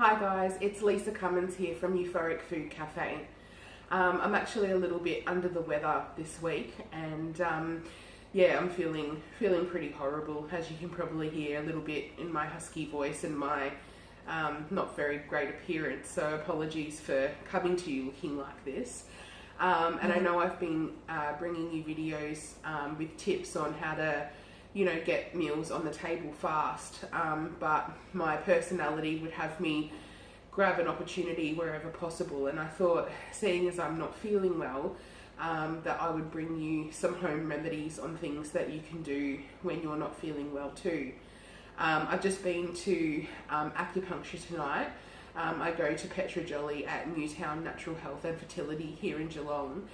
Hi guys, it's Lisa Cummins here from Uforic Food Cafe. I'm actually a little bit under the weather this week, and yeah, I'm feeling pretty horrible, as you can probably hear a little bit in my husky voice and my not very great appearance, so apologies for coming to you looking like this. And I know I've been bringing you videos with tips on how to get meals on the table fast, but my personality would have me grab an opportunity wherever possible, and I thought, seeing as I'm not feeling well, that I would bring you some home remedies on things that you can do when you're not feeling well too. I've just been to acupuncture tonight. I go to Petra Jolly at Newtown Natural Health and Fertility here in Geelong,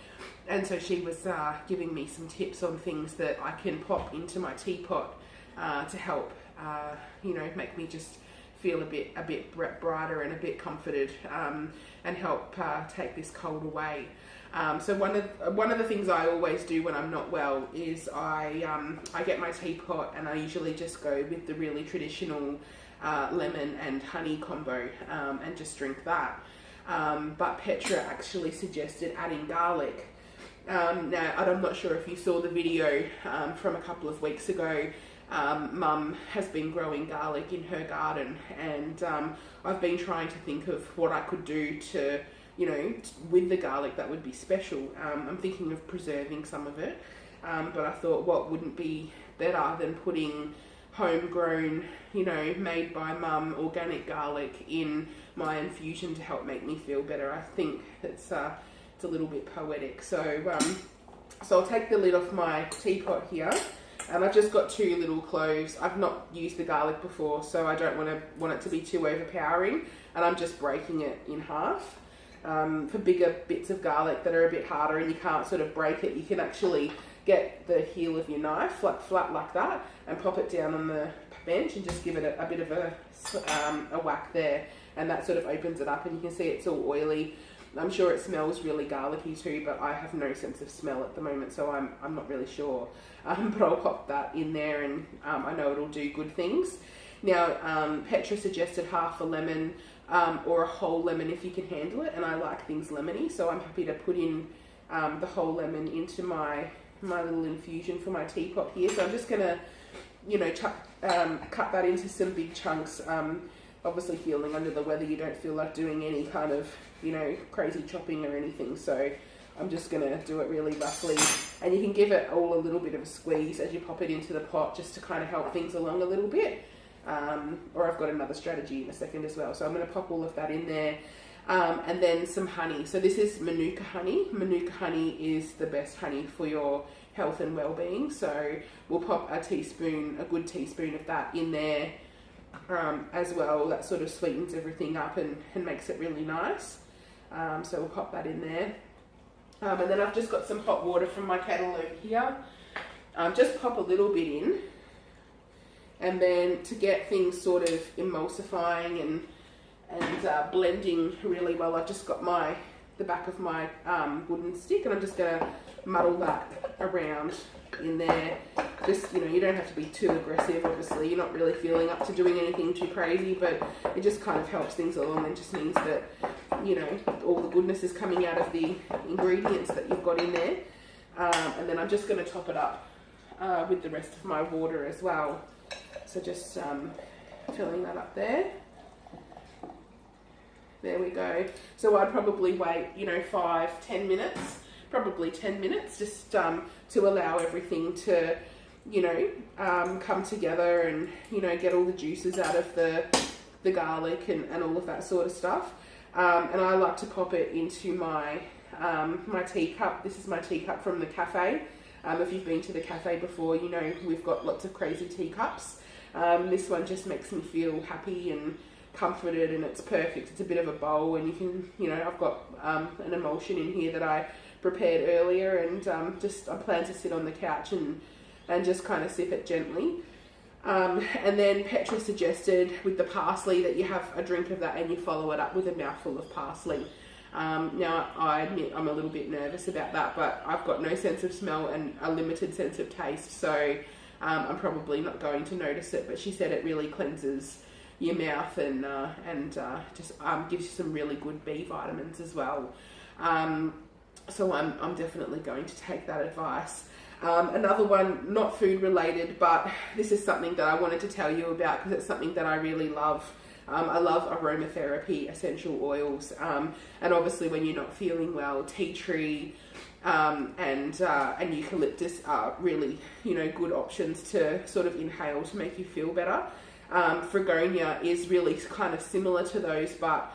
and so she was giving me some tips on things that I can pop into my teapot to help make me just feel a bit brighter and a bit comforted, and help take this cold away. So one of the things I always do when I'm not well is I get my teapot, and I usually just go with the really traditional lemon and honey combo, and just drink that. But Petra actually suggested adding garlic. Now, I'm not sure if you saw the video from a couple of weeks ago. Mum has been growing garlic in her garden, and I've been trying to think of what I could do to, with the garlic that would be special. I'm thinking of preserving some of it, but I thought, what wouldn't be better than putting homegrown, made by Mum organic garlic in my infusion to help make me feel better. I think it's a little bit poetic. So I'll take the lid off my teapot here, and I've just got 2 little cloves. I've not used the garlic before, so I don't want it to be too overpowering, and I'm just breaking it in half. For bigger bits of garlic that are a bit harder and you can't sort of break it, you can actually get the heel of your knife flat like that and pop it down on the bench and just give it a bit of a whack there, and that sort of opens it up, and you can see it's all oily. I'm sure it smells really garlicky too, but I have no sense of smell at the moment, so I'm not really sure. But I'll pop that in there, and I know it'll do good things. Now, Petra suggested half a lemon, or a whole lemon if you can handle it, and I like things lemony, so I'm happy to put in the whole lemon into my little infusion for my teapot here. So I'm just gonna, cut that into some big chunks. Obviously, feeling under the weather, you don't feel like doing any kind of, crazy chopping or anything. So I'm just gonna do it really roughly, and you can give it all a little bit of a squeeze as you pop it into the pot, just to kind of help things along a little bit. Or I've got another strategy in a second as well. So I'm gonna pop all of that in there. And then some honey. So this is Manuka honey. Manuka honey is the best honey for your health and well-being. So we'll pop a good teaspoon of that in there as well. That sort of sweetens everything up and makes it really nice. So we'll pop that in there. And then I've just got some hot water from my kettle over here. Just pop a little bit in. And then to get things sort of emulsifying and blending really well, I've just got the back of my wooden stick, and I'm just going to muddle that around in there. Just, you don't have to be too aggressive, obviously. You're not really feeling up to doing anything too crazy, but it just kind of helps things along, and just means that, all the goodness is coming out of the ingredients that you've got in there. And then I'm just going to top it up with the rest of my water as well. So just filling that up there. There we go. So I'd probably wait, 5-10 minutes, probably 10 minutes, just to allow everything to, come together and, get all the juices out of the garlic and all of that sort of stuff. And I like to pop it into my teacup. This is my teacup from the cafe. If you've been to the cafe before, we've got lots of crazy teacups. This one just makes me feel happy and comforted, and it's perfect. It's a bit of a bowl, and you can, I've got an emulsion in here that I prepared earlier, and I plan to sit on the couch and just kind of sip it gently. And then Petra suggested with the parsley that you have a drink of that and you follow it up with a mouthful of parsley. Now, I admit I'm a little bit nervous about that, but I've got no sense of smell and a limited sense of taste, so I'm probably not going to notice it, but she said it really cleanses your mouth, and just gives you some really good B vitamins as well. So I'm definitely going to take that advice. Another one, not food related, but this is something that I wanted to tell you about because it's something that I really love. I love aromatherapy essential oils, and obviously when you're not feeling well, tea tree and eucalyptus are really, you know, good options to sort of inhale to make you feel better. Fregonia is really kind of similar to those, but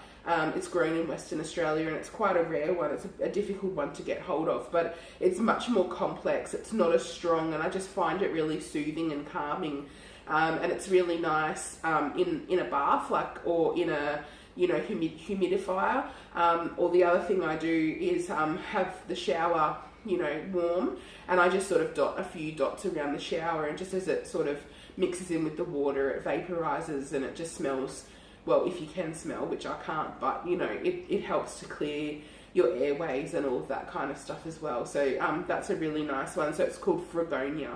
it's grown in Western Australia and it's quite a rare one. It's a difficult one to get hold of, but it's much more complex. It's not as strong, and I just find it really soothing and calming. And it's really nice in a bath, or in a, you know, humidifier. Or the other thing I do is have the shower, you know, warm, and I just sort of dot a few dots around the shower, and just as it sort of mixes in with the water, it vaporizes, and it just smells, well, if you can smell, which I can't, but you know, it helps to clear your airways and all of that kind of stuff as well. So that's a really nice one. So it's called Fregonia.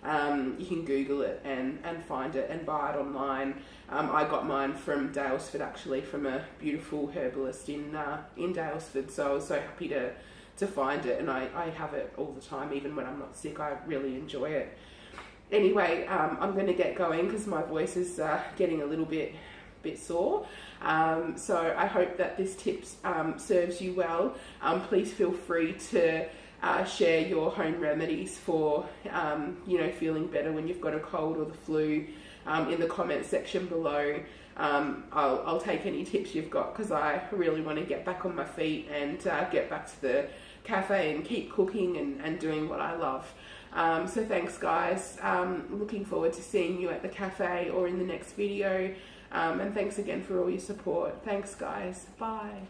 You can Google it and find it and buy it online. I got mine from Dalesford, actually, from a beautiful herbalist in Dalesford. So I was so happy to find it, and I have it all the time, even when I'm not sick. I really enjoy it. Anyway, I'm going to get going because my voice is getting a little bit sore. So I hope that this tip serves you well. Please feel free to share your home remedies for you know, feeling better when you've got a cold or the flu in the comment section below. I'll take any tips you've got because I really want to get back on my feet and get back to the cafe and keep cooking and doing what I love. So thanks guys, looking forward to seeing you at the cafe or in the next video, and thanks again for all your support. Thanks guys, bye.